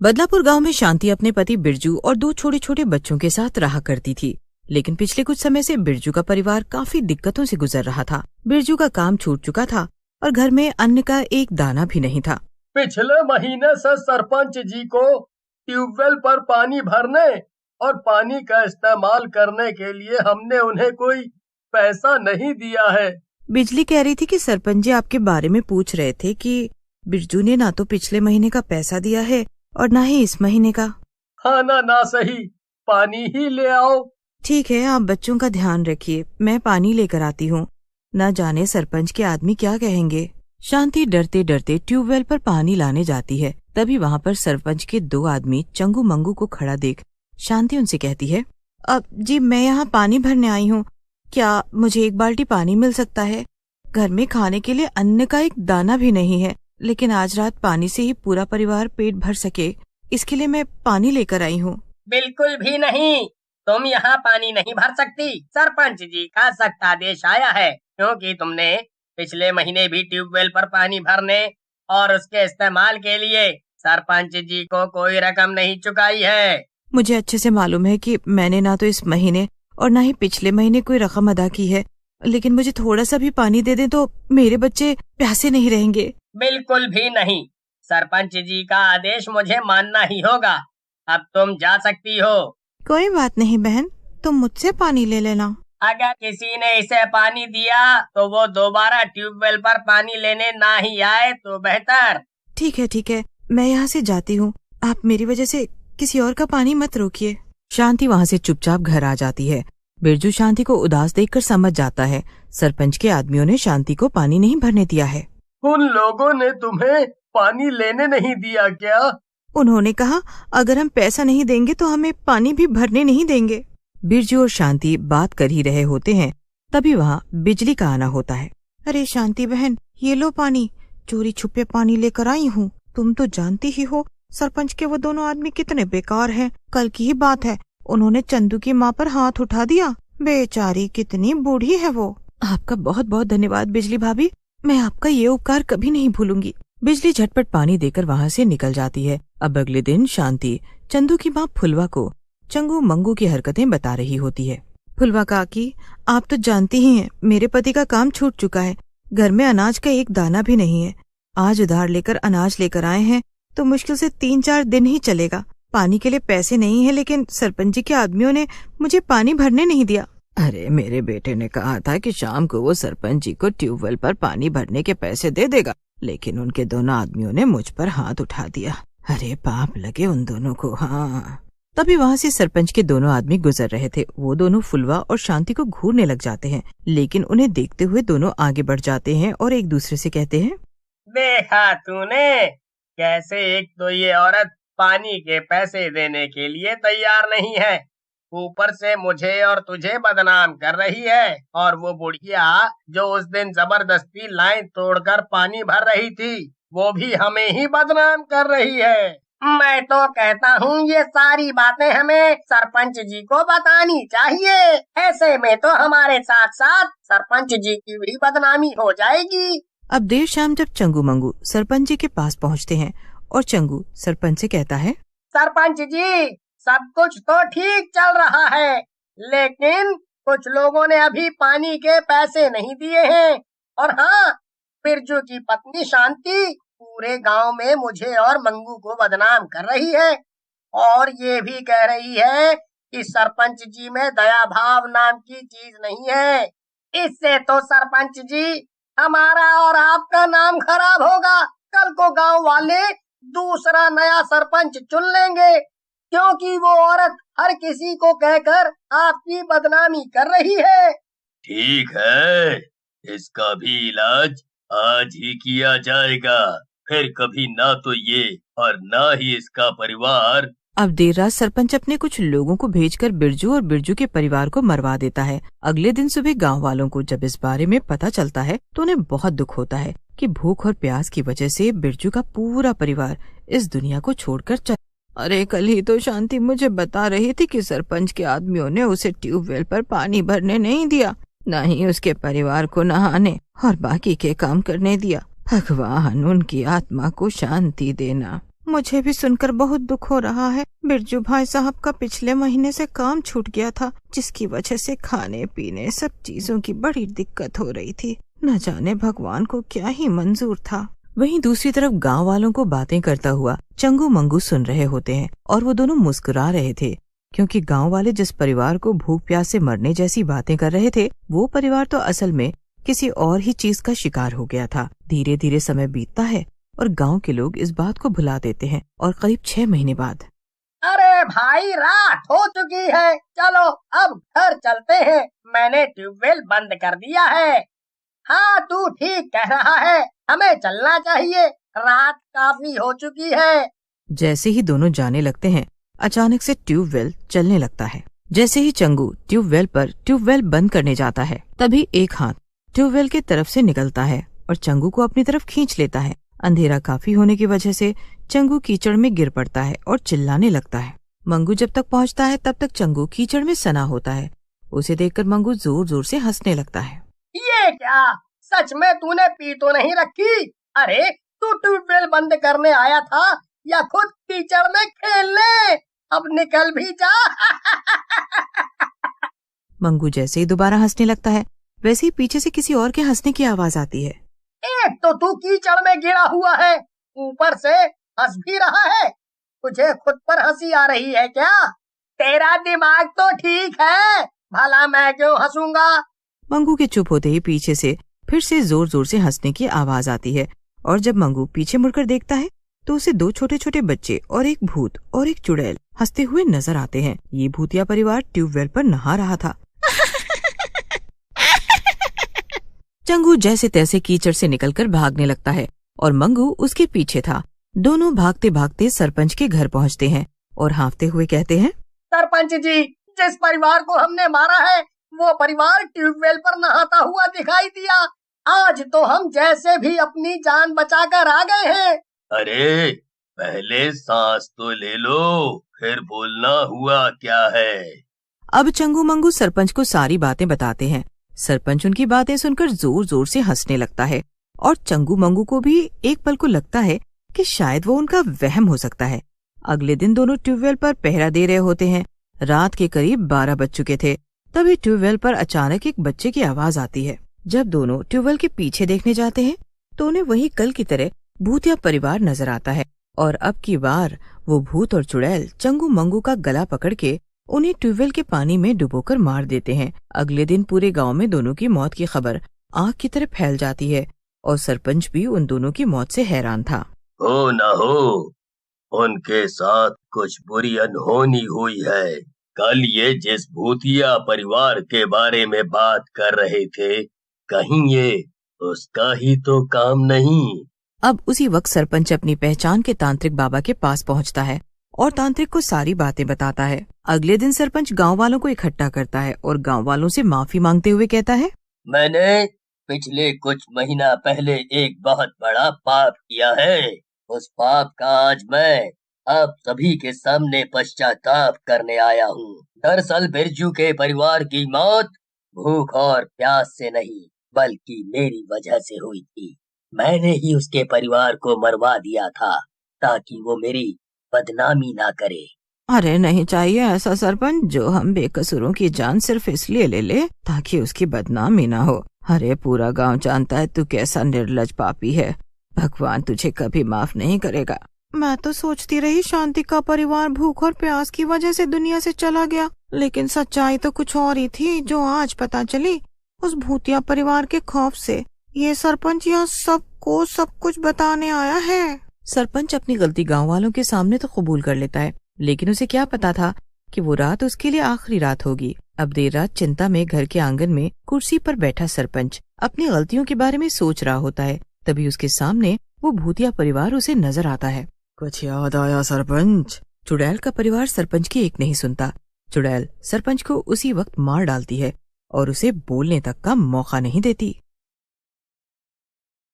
बदलापुर गांव में शांति अपने पति बिरजू और 2 छोटे छोटे बच्चों के साथ रहा करती थी। लेकिन पिछले कुछ समय से बिरजू का परिवार काफी दिक्कतों से गुजर रहा था। बिरजू का काम छूट चुका था और घर में अन्न का एक दाना भी नहीं था। पिछले महीने से सरपंच जी को ट्यूबवेल पर पानी भरने और पानी का इस्तेमाल करने के लिए हमने उन्हें कोई पैसा नहीं दिया है। बिजली कह रही थी कि सरपंच जी आपके बारे में पूछ रहे थे कि बिरजू ने ना तो पिछले महीने का पैसा दिया है और ना ही इस महीने का। खाना ना सही, पानी ही ले आओ। ठीक है, आप बच्चों का ध्यान रखिए, मैं पानी लेकर आती हूँ। न जाने सरपंच के आदमी क्या कहेंगे। शांति डरते डरते ट्यूबवेल पर पानी लाने जाती है। तभी वहाँ पर सरपंच के 2 आदमी चंगू मंगू को खड़ा देख शांति उनसे कहती है, अब जी मैं यहाँ पानी भरने आई हूँ, क्या मुझे 1 बाल्टी पानी मिल सकता है? घर में खाने के लिए अन्न का एक दाना भी नहीं है, लेकिन आज रात पानी से ही पूरा परिवार पेट भर सके, इसके लिए मैं पानी लेकर आई हूँ। बिल्कुल भी नहीं, तुम यहाँ पानी नहीं भर सकती। सरपंच जी का सख्त आदेश आया है, क्योंकि तुमने पिछले महीने भी ट्यूबवेल पर पानी भरने और उसके इस्तेमाल के लिए सरपंच जी को कोई रकम नहीं चुकाई है। मुझे अच्छे से मालूम है कि मैंने ना तो इस महीने और ना ही पिछले महीने कोई रकम अदा की है, लेकिन मुझे थोड़ा सा भी पानी दे दें तो मेरे बच्चे प्यासे नहीं रहेंगे। बिल्कुल भी नहीं, सरपंच जी का आदेश मुझे मानना ही होगा। अब तुम जा सकती हो। कोई बात नहीं बहन, तुम मुझसे पानी ले लेना। अगर किसी ने इसे पानी दिया तो वो दोबारा ट्यूबवेल पर पानी लेने ना ही आए तो बेहतर। ठीक है, मैं यहाँ से जाती हूँ, आप मेरी वजह से किसी और का पानी मत रोकिए। शांति वहाँ से चुपचाप घर आ जाती है। बिरजू शांति को उदास देखकर समझ जाता है सरपंच के आदमियों ने शांति को पानी नहीं भरने दिया है। उन लोगों ने तुम्हें पानी लेने नहीं दिया क्या? उन्होंने कहा अगर हम पैसा नहीं देंगे तो हमें पानी भी भरने नहीं देंगे। बिरजू और शांति बात कर ही रहे होते हैं, तभी वहाँ बिजली का आना होता है। अरे शांति बहन, ये लो पानी, चोरी छुपे पानी लेकर आई हूँ। तुम तो जानती ही हो सरपंच के वो दोनों आदमी कितने बेकार हैं। कल की ही बात है, उन्होंने चंदू की माँ पर हाथ उठा दिया। बेचारी कितनी बूढ़ी है वो। आपका बहुत बहुत धन्यवाद बिजली भाभी, मैं आपका ये उपकार कभी नहीं भूलूंगी। बिजली झटपट पानी देकर वहाँ से निकल जाती है। अब अगले दिन शांति चंदू की माँ फुलवा को चंगू मंगू की हरकतें बता रही होती है। फुलवा काकी, आप तो जानती ही हैं मेरे पति का काम छूट चुका है, घर में अनाज का एक दाना भी नहीं है। आज उधार लेकर अनाज लेकर आए हैं तो मुश्किल से 3-4 दिन ही चलेगा। पानी के लिए पैसे नहीं है, लेकिन सरपंच जी के आदमियों ने मुझे पानी भरने नहीं दिया। अरे मेरे बेटे ने कहा था कि शाम को वो सरपंच जी को ट्यूबवेल पर पानी भरने के पैसे दे देगा, लेकिन उनके दोनों आदमियों ने मुझ पर हाथ उठा दिया। अरे पाप लगे उन दोनों को। हाँ, तभी वहाँ से सरपंच के दोनों आदमी गुजर रहे थे। वो दोनों फुलवा और शांति को घूरने लग जाते हैं, लेकिन उन्हें देखते हुए दोनों आगे बढ़ जाते हैं और एक दूसरे से कहते हैं, देखा तूने कैसे एक तो ये औरत पानी के पैसे देने के लिए तैयार नहीं है, ऊपर से मुझे और तुझे बदनाम कर रही है। और वो बुढ़िया जो उस दिन जबरदस्ती लाइन तोड़कर पानी भर रही थी, वो भी हमें ही बदनाम कर रही है। मैं तो कहता हूँ ये सारी बातें हमें सरपंच जी को बतानी चाहिए। ऐसे में तो हमारे साथ साथ सरपंच जी की भी बदनामी हो जाएगी। अब देर शाम जब चंगू मंगू सरपंच जी के पास पहुँचते हैं और चंगू सरपंच से कहता है, सरपंच जी सब कुछ तो ठीक चल रहा है, लेकिन कुछ लोगों ने अभी पानी के पैसे नहीं दिए हैं। और हाँ, बिरजू की पत्नी शांति पूरे गांव में मुझे और मंगू को बदनाम कर रही है और ये भी कह रही है कि सरपंच जी में दया भाव नाम की चीज नहीं है। इससे तो सरपंच जी हमारा और आपका नाम खराब होगा। कल को गांव वाले दूसरा नया सरपंच चुन लेंगे, क्योंकि वो औरत हर किसी को कहकर आपकी बदनामी कर रही है। ठीक है, इसका भी इलाज आज ही किया जाएगा। फिर कभी ना तो ये और ना ही इसका परिवार। अब देर रात सरपंच अपने कुछ लोगों को भेजकर बिरजू और बिरजू के परिवार को मरवा देता है। अगले दिन सुबह गांव वालों को जब इस बारे में पता चलता है तो उन्हें बहुत दुख होता है कि भूख और प्यास की वजह से बिरजू का पूरा परिवार इस दुनिया को छोड़कर चल। अरे कल ही तो शांति मुझे बता रही थी कि सरपंच के आदमियों ने उसे ट्यूबवेल पर पानी भरने नहीं दिया, न ही उसके परिवार को नहाने और बाकी के काम करने दिया। भगवान उनकी आत्मा को शांति देना। मुझे भी सुनकर बहुत दुख हो रहा है। बिरजू भाई साहब का पिछले महीने से काम छूट गया था, जिसकी वजह से खाने पीने सब चीजों की बड़ी दिक्कत हो रही थी। न जाने भगवान को क्या ही मंजूर था। वहीं दूसरी तरफ गांव वालों को बातें करता हुआ चंगू मंगू सुन रहे होते हैं और वो दोनों मुस्कुरा रहे थे, क्योंकि गांव वाले जिस परिवार को भूख प्यास से मरने जैसी बातें कर रहे थे, वो परिवार तो असल में किसी और ही चीज का शिकार हो गया था। धीरे धीरे समय बीतता है और गांव के लोग इस बात को भुला देते हैं और करीब 6 महीने बाद, अरे भाई रात हो चुकी है, चलो अब घर चलते हैं। मैंने ट्यूबवेल बंद कर दिया है। हाँ तू ठीक कह रहा है, हमें चलना चाहिए, रात काफी हो चुकी है। जैसे ही दोनों जाने लगते हैं, अचानक से ट्यूबवेल चलने लगता है। जैसे ही चंगू ट्यूबवेल बंद करने जाता है, तभी एक हाथ ट्यूबवेल की तरफ से निकलता है और चंगू को अपनी तरफ खींच लेता है। अंधेरा काफी होने की वजह से चंगू कीचड़ में गिर पड़ता है और चिल्लाने लगता है। मंगू जब तक पहुंचता है तब तक चंगू कीचड़ में सना होता है। उसे देखकर मंगू जोर जोर से हंसने लगता है। ये क्या, सच में तूने पी तो नहीं रखी? अरे तू ट्यूबवेल बंद करने आया था या खुद कीचड़ में खेलने? अब निकल भी जा। मंगू जैसे ही दोबारा हंसने लगता है, वैसे ही पीछे से किसी और के हंसने की आवाज आती है। एक तो तू कीचड़ में गिरा हुआ है, ऊपर से हंस भी रहा है। तुझे खुद पर हंसी आ रही है क्या? तेरा दिमाग तो ठीक है, भला मैं क्यों हंसूंगा? मंगू के चुप होते ही पीछे से फिर से जोर जोर से हंसने की आवाज आती है और जब मंगू पीछे मुड़कर देखता है तो उसे 2 छोटे छोटे बच्चे और एक भूत और एक चुड़ैल हंसते हुए नजर आते हैं। ये भूतिया परिवार ट्यूबवेल पर नहा रहा था। चंगू जैसे तैसे कीचड़ से निकलकर भागने लगता है और मंगू उसके पीछे था। दोनों भागते भागते सरपंच के घर पहुंचते हैं और हाँफते हुए कहते हैं, सरपंच जी, जिस परिवार को हमने मारा है वो परिवार ट्यूबवेल पर नहाता हुआ दिखाई दिया। आज तो हम जैसे भी अपनी जान बचाकर आ गए हैं। अरे पहले सांस तो ले लो, फिर बोलना हुआ क्या है। अब चंगू मंगू सरपंच को सारी बातें बताते हैं। सरपंच उनकी बातें सुनकर जोर जोर से हंसने लगता है और चंगू मंगू को भी एक पल को लगता है कि शायद वो उनका वहम हो सकता है। अगले दिन दोनों ट्यूबवेल पर पहरा दे रहे होते हैं। रात के करीब 12 बज चुके थे। तभी ट्यूबवेल पर अचानक एक बच्चे की आवाज आती है। जब दोनों ट्यूबवेल के पीछे देखने जाते हैं तो उन्हें वही कल की तरह भूतिया परिवार नजर आता है और अब की बार वो भूत और चुड़ैल चंगू मंगू का गला पकड़ के उन्हें ट्यूबवेल के पानी में डुबोकर मार देते हैं। अगले दिन पूरे गांव में दोनों की मौत की खबर आग की तरह फैल जाती है और सरपंच भी उन दोनों की मौत से हैरान था। हो न हो, उनके साथ कुछ बुरी अनहोनी हुई है। कल ये जिस भूतिया परिवार के बारे में बात कर रहे थे, कहीं ये उसका ही तो काम नहीं। अब उसी वक्त सरपंच अपनी पहचान के तांत्रिक बाबा के पास पहुंचता है और तांत्रिक को सारी बातें बताता है। अगले दिन सरपंच गांव वालों को इकट्ठा करता है और गांव वालों से माफी मांगते हुए कहता है, मैंने पिछले कुछ महीना पहले एक बहुत बड़ा पाप किया है। उस पाप का आज मैं आप सभी के सामने पश्चाताप करने आया हूँ। दरअसल बिरजू के परिवार की मौत भूख और प्यास से नहीं बल्कि मेरी वजह से हुई थी। मैंने ही उसके परिवार को मरवा दिया था ताकि वो मेरी बदनामी ना करे। अरे नहीं चाहिए ऐसा सरपंच, जो हम बेकसूरों की जान सिर्फ इसलिए ले ले ताकि उसकी बदनामी ना हो। अरे पूरा गांव जानता है तू कैसा निर्लज पापी है। भगवान तुझे कभी माफ नहीं करेगा। मैं तो सोचती रही शांति का परिवार भूख और प्यास की वजह से दुनिया से चला गया, लेकिन सच्चाई तो कुछ और ही थी जो आज पता चली। उस भूतिया परिवार के खौफ से ये सरपंच यहाँ सबको सब कुछ बताने आया है। सरपंच अपनी गलती गांव वालों के सामने तो कबूल कर लेता है, लेकिन उसे क्या पता था कि वो रात उसके लिए आखिरी रात होगी। अब देर रात चिंता में घर के आंगन में कुर्सी पर बैठा सरपंच अपनी गलतियों के बारे में सोच रहा होता है। तभी उसके सामने वो भूतिया परिवार उसे नजर आता है। कुछ याद आया सरपंच? चुड़ैल का परिवार सरपंच की एक नहीं सुनता। चुड़ैल सरपंच को उसी वक्त मार डालती है और उसे बोलने तक का मौका नहीं देती।